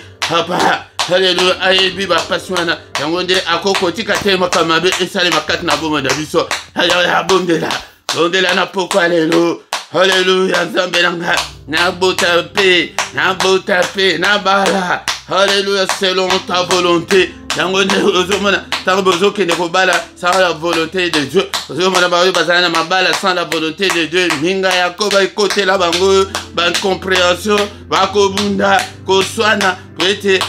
Alléluia, ayebi ba paswana. Yangonde akoko tikate makamabe esale makati na bomo na biso. Alléluia, bondela na poko alléluia. Alléluia, nzambe nanga na botape, na bala. Alléluia, selon ta volonté. Yangonde ozomona tabozo ke ne kobala sans la volonté de Dieu. Ozomona ba bazana mabala sans la volonté de Dieu. Minga yakoba ikote la bango ban compréhension ba kobunda ko swana prete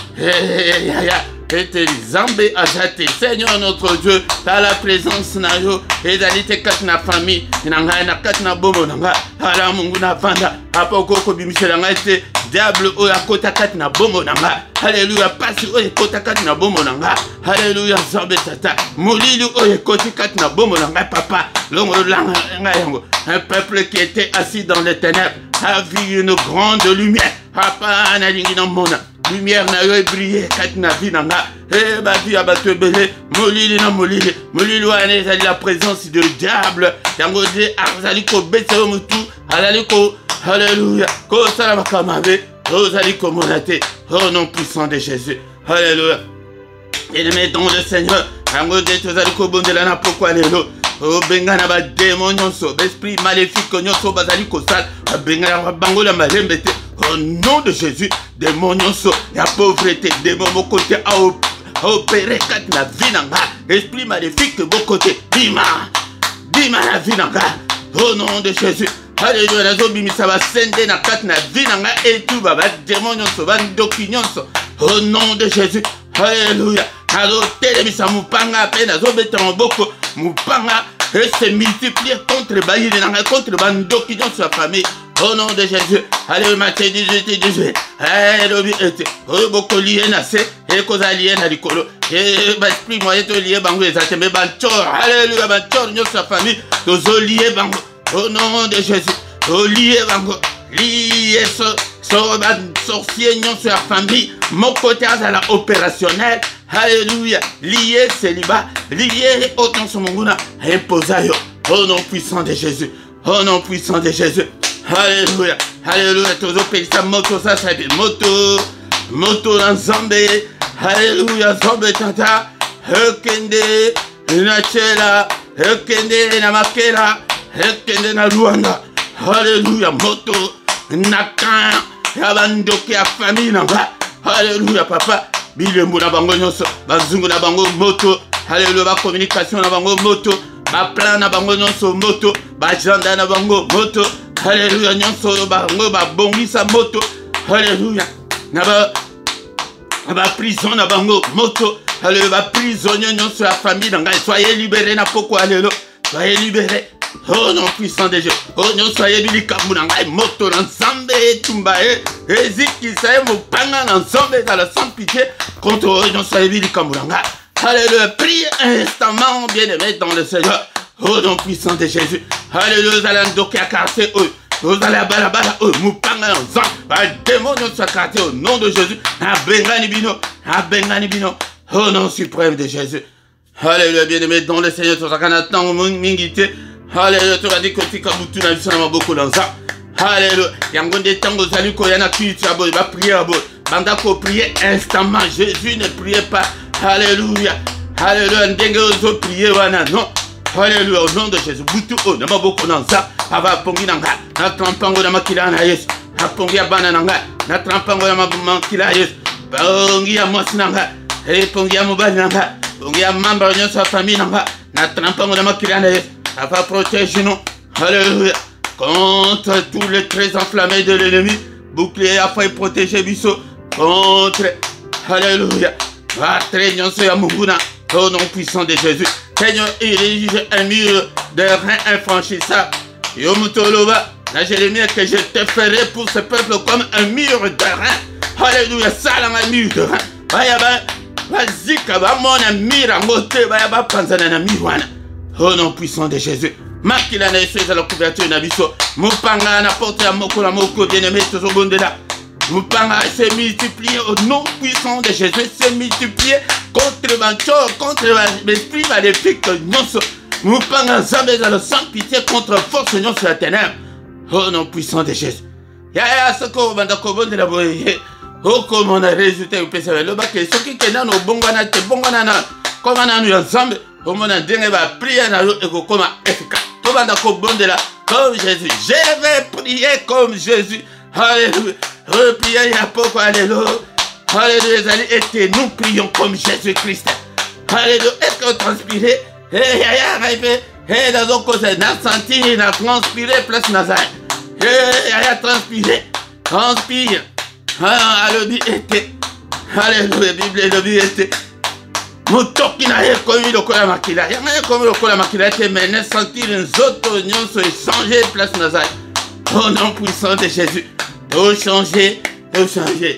Zambé ajate. Seigneur notre Dieu, ta la présence na yo, et dalite kat na famille, na kat na bomo nanga, ala mungu na vanda, apoko ko bimisela ngate, diable o akota kat na bomo nanga. Alléluia, pasi o ekota kat na bomo nanga. Alléluia, Zambé tata, molili o ekoti kat na bomo nanga papa. Longo langa yango, un peuple qui était assis dans les ténèbres a vu une grande lumière. Papa na lingi na mona. Lumière na yo briller kat na vie nanga. Eh ba vie abatwe belé, molili wana ezali la présence du diable. Yango de azali ko betse mutu, azali ko alléluia. Ko sala makamabe, azali ko monate. Au nom puissant de Jésus. Alléluia. Et le met dans le Seigneur. Yango de tozali ko bondela na pourquoi lelo. Oh benga ba démon nyonso, esprit maléfique nyonso bazali ko sala. Benga bangola malembete. Au nom de Jésus, démon nyonso, la pauvreté, démon mon côté à opérer kat na vinanga, esprit maléfique de mon côté, bima la vinanga, au nom de Jésus. Alléluia, nazo bimisa ba sende na kat na vinanga et tout baba démon nyonso, ba ndoki nyonso, au nom de Jésus. Alléluia. Nazo telebisa mupanga pe nazo beta moboko mupanga et se multiplier contre bayi nanga contre bandoki nyonso la famille. Au nom de Jésus, allez Matthieu 18. Eh lobi ete, o boko lié na se, e koza lié na likolo. E ba esprit moyen to lié bango ezate me banchor. Alléluia banchor nyo sa famille, tozo lié bango. Au nom de Jésus. lié bango, lié sorcier non sur la famille, mon côté à la opérationnel, alléluia, lié célibat, lié autant sur mon gouna, imposayo, au nom puissant de Jésus, au nom puissant de Jésus, alléluia, alléluia, toujours pays sa moto, ça c'est moto dans Zambé, alléluia, Zambé tata, Hekende, Nachela, Hekende, Namakela, Hekende na Luanda, alléluia, moto, Nakan, Yabandoke a famille nanga, alléluia papa, Bilembu na bango nyonso, Bazungu na bango moto, alléluia, ba communication na bango moto, ba plan na bango nyonso moto, ba agenda na bango moto, alléluia, nyonso bango ba bongisa moto, alléluia, na ba prison na bango moto, alléluia, ba prisonnier nyonso la famille nanga, soyez libérés na poko alléluia, soyez libérés. Oh non puissant de Dieu. Oh non soyez bilikambu nangai moto n'ensemble tumbae. Eziki saye mupanga n'ensemble dans le sans pitié contre oh non soyez bilikambu nangai. Alléluia. Priez instamment bien-aimé dans le Seigneur. Oh non puissant de Jésus. Alléluia. Vous allez ndoki akarté eux. Vous allez balabala eux. Mupanga n'ensemble. Bah démon non soit akarté au nom de Jésus. Abengani bino. Abengani bino. Oh non suprême de Jésus. Alléluia bien-aimé dans le Seigneur. Tout ça qu'on attend mingité. Alléluia, tu vas dire que tu as beaucoup de gens beaucoup dans ça. Alléluia, il y a un des temps où salut qu'on y a qui tu as beau, va prier à beau. Banda ko prier instamment. Jésus ne priait pas. Alléluia, alléluia, n'dengue aux prier wana non. Alléluia, au nom de Jésus. Boutou oh, n'a pas beaucoup dans ça. Ava pongi nanga, na trampango na makila na yes. Na pongi abana nanga, na trampango na makila yes. Pongi a mosi nanga, pongi a mobile nanga, pongi a membre de sa famille nanga, na trampango na makila na yes. Afin protéger nous, alléluia, contre tous les traits enflammés de l'ennemi, bouclier afin protéger Bisso, contre, alléluia, va traîner sur Yamuguna, au nom puissant de Jésus. Seigneur, érige un mur de rein infranchissable. Yomutoloba, la Jérémie que je te ferai pour ce peuple comme un mur de rein. Alléluia, ça un mur de rein. Bayaba, vas-y, kabamona mira mote, bayaba panzana miwana. Au nom puissant de Jésus. Makila na Yesu la couverture na biso. Mupanga na porte ya moko la moko bien-aimé toujours bon de là. Mupanga s'est multiplié au nom puissant de Jésus. S'est multiplié contre Bancho, contre l'esprit maléfique nyonso. Mupanga zambe dans le sang pitié contre force nyonso la ténèbre. Au nom puissant de Jésus. Ya soko banda ko bon de la boye. Oh comme on a résulté au PCV. Le bac est ce qui est dans nos bongana te bongana na. Comme on a nous ensemble. Comme on a dit, on va prier comme efficace. Tout le monde là, comme Jésus. Je vais prier comme Jésus. Alléluia. Repriez, il y a pourquoi, alléluia. Alléluia. Et nous prions comme Jésus-Christ. Alléluia. Est-ce que vous transpirez? Et dans un côté, on a senti, on a transpiré, place Nazareth. Et transpiré. Transpire. Alléluia. Bible, le Bible était. Mutoki na ye komi lokola makila. Yanga ye komi lokola makila te mene sentir une autre union se changer place Nazareth. Au nom puissant de Jésus. Au changer, au changer.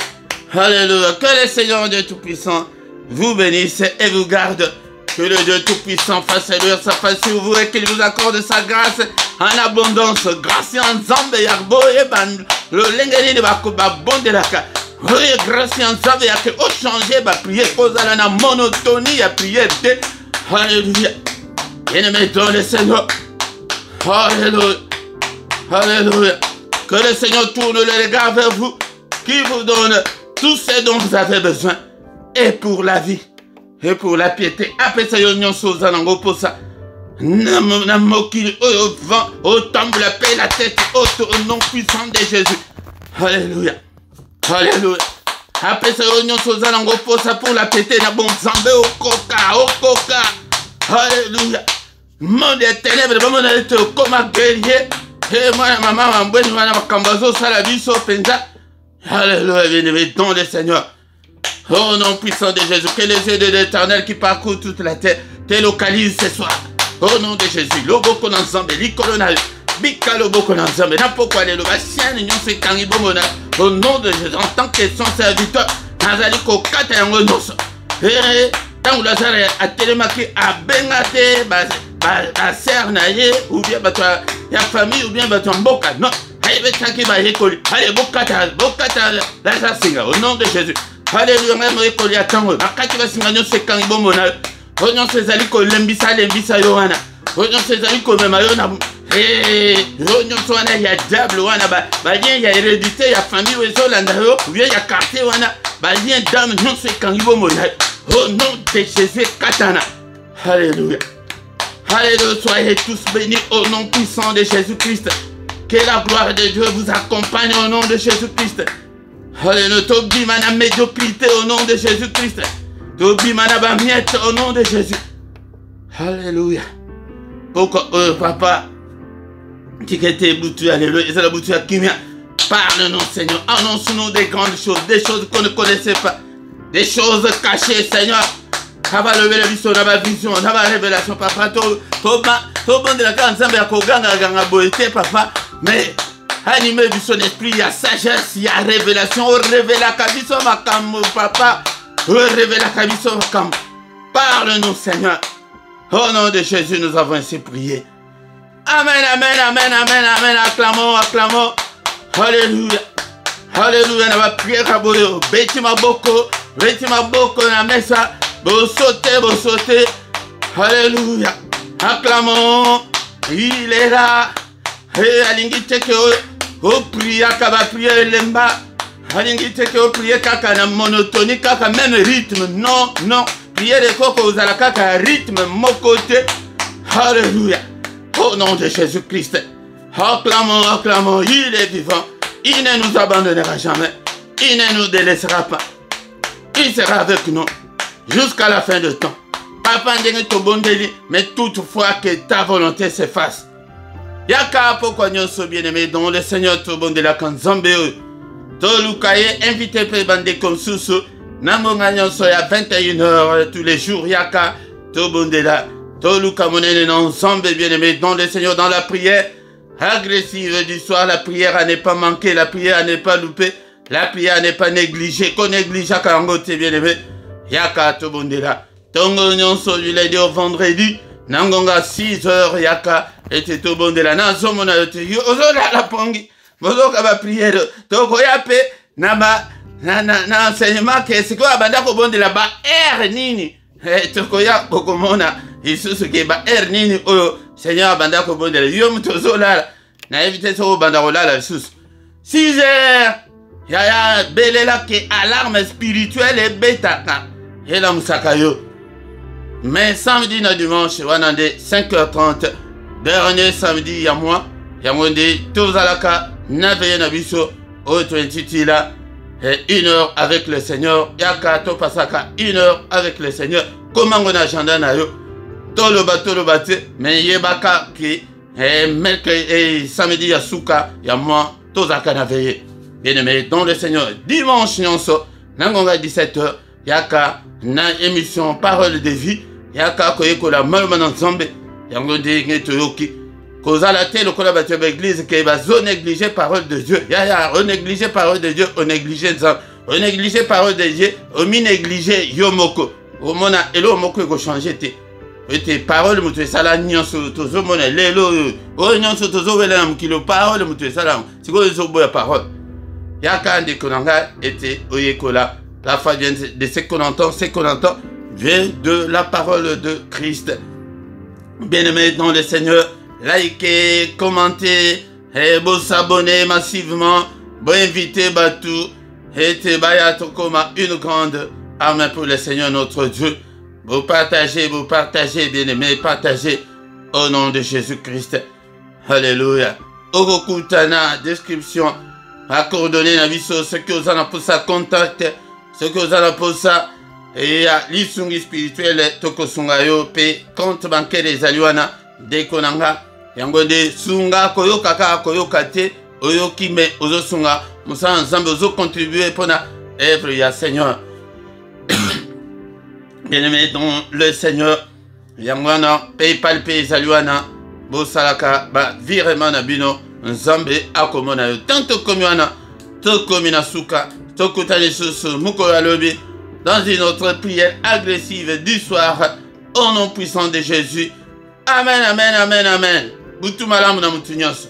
Alléluia. Que le Seigneur Dieu Tout-Puissant vous bénisse et vous garde. Que le Dieu Tout-Puissant fasse luire sa face sur vous et qu'il vous accorde sa grâce en abondance. Grâce en Zambé, Yarbo et Ban. Le lengeni de Bakoba Bondelaka. Oui, grâce en Zambé, il y a que au changer, bah prier, cause à la monotonie, à prier. Alléluia. Bien-aimé dans le Seigneur. Alléluia. Alléluia. Que le Seigneur tourne le regard vers vous, qui vous donne tout ce dont vous avez besoin. Et pour la vie, et pour la piété. Après ça, il y a une chose à l'angoposa. Namoki, au vent, au temple, la paix, la tête haute, au nom puissant de Jésus. Alléluia. Alléluia. Après ça, il y a une chose à l'angoposa pour la péter. Na bon zambé au coca, au coca. Alléluia. Monde des ténèbres, le monde est comme un guerrier. Et moi, maman, je suis un cambazo, ça la vie, sauf penza. Alléluia, bien-aimé, don le Seigneur. Oh nom puissant de Jésus, que les yeux de l'Éternel qui parcourent toute la terre te localisent ce soir. Au nom de Jésus, logo qu'on ensemble, l'icolonal, bika logo qu'on ensemble, n'importe quoi, les lobasiens, nous sommes cangibomona. Au nom de Jésus, en tant que son serviteur, Nazali Kokata et Ngonos. Et tant que Lazare a télémarqué à Bengate, ba serre naïe, ou bien, ya famille ou bien bato mboka. Non. Betaki ba ekoli. Allez, bokata la singa au nom de Jésus. Alléluia, même ekoli atango. Akati ba singa nyo sekangi bomona. Onyo sezali ko lembisa yoana. Onyo sezali ko mema yona. Onyo soana ya diable wana ba lien ya hérédité ya famille wezo landa yo. Ou bien ya quartier wana. Ba lien d'âme nyo sekangi bomona. Au nom de Jésus katana. Alléluia. Alléluia, soyez tous bénis au nom puissant de Jésus-Christ. Que la gloire de Dieu vous accompagne au nom de Jésus-Christ. Alléluia. Tobi mana médiocrité au nom de Jésus-Christ. Tobi mana bamiette au nom de Jésus. Alléluia. Pourquoi papa, qui était boutu, alléluia, et c'est la boutu à Kimia. Parle-nous, Seigneur. Annonce-nous des grandes choses, des choses qu'on ne connaissait pas, des choses cachées, Seigneur. Kaba lever la vision, na ba vision, na ba révélation, papa. To bon de la canzambe ya koganga ganga boete, papa. Mais animé du son esprit, il y a sagesse, il y a révélation. Oh, révéla kabiso makam, papa. Oh, révéla kabiso makam. Parle-nous, Seigneur. Au nom de Jésus, nous avons ainsi prié. Amen, amen, amen, amen, amen. Acclamons, acclamons. Alléluia. Alléluia. Na ba prière kaboyo. Beti maboko na mesa. Vous sautez. Alléluia. Acclamons. Il est là. Et alingi teke o priya kaba priya lemba. Alingi teke o priya kaka na monotonie kaka même rythme. Non. Prier de koko uzala kaka rythme mokote. Alléluia. Au nom de Jésus-Christ. Acclamons. Il est vivant. Il ne nous abandonnera jamais. Il ne nous délaissera pas. Il sera avec nous jusqu'à la fin de temps. Papa ndenge tobondeli, mais toutefois que ta volonté s'efface. Yaka pourquoi nyonso bien-aimé dont le Seigneur tobondela kanzambe tolukaye invité pe bande comme susu namonga nyonso ya 21h tous les jours yaka tobondela toluka monene ensemble bien-aimé dont le Seigneur dans la prière agressive du soir. La prière à ne pas manquer, la prière à ne pas louper, la prière à ne pas négliger, qu'on néglige à kangote bien-aimé. Yaka tobondela tongo nyonso du lundi au vendredi nangonga 6h yaka ete tobondela nazomona yote yo ozola la pongi bozoka ba prière toko yape na enseignement que c'est quoi banda ko bondela ba nini toko ya kokomona isusu ke ba nini oyo Seigneur banda ko bondela yo mutozola na éviter so banda ko la isusu 6h ya belela ke alarme spirituelle et betaka et la musakayo. Mais samedi na dimanche, wanande 5h30, dernier samedi ya moi, tozalaka naveye na biso au 28 là, 1h avec le Seigneur, yaka to pasaka 1h avec le Seigneur. Comment on a agenda na yo? Toloba te, mais yebaka ki samedi ya suka ya moi, tozaka naveye. Bien-aimé dans le Seigneur, dimanche nyonso, nangonga 17h, yaka na émission Parole de vie. Yaka koyeko la malmana nzambe yango ndenge toyoki kozala te lokola bato ya église ke bazo négliger parole de Dieu. Ya renégliger parole de Dieu, on négliger nzambe, on négliger parole de Dieu, on mi négliger yo moko. Omona elo moko eko changer te. Ete parole mutu esala nyonso tozomona lelo o nyonso tozowela na mukilo parole mutu esala siko ezoboya parole. Yaka ndeko nanga ete oyekola la foi vient de ce qu'on entend, vient de la parole de Christ. Bien-aimés dans le Seigneur, likez, commentez, et vous s'abonnez massivement, vous invitez Batou, et Tebayat comme une grande arme pour le Seigneur notre Dieu. Vous partagez, bien-aimés, partagez au nom de Jésus-Christ. Alléluia. Okokutana, description, à coordonner la vie sur ce que vous en avez pour ça, contact, ce que vous en avez pour ça. Et ya lisungi spirituel toko sungayo pe compte bancaire des aliwana de konanga yango de sunga koyoka kaka koyoka te oyoki me ozo sunga musa nzambe ozo contribuer pour na œuvre ya Seigneur. Bien-aimé dans le Seigneur yangwana PayPal pe aliwana bo salaka ba virement na bino nzambe akomona yo tanto komiwana to komina suka to kutani susu muko alobi. Dans une autre prière agressive du soir, au nom puissant de Jésus. Amen, amen, amen, amen. butu malamu na mutu nyonso.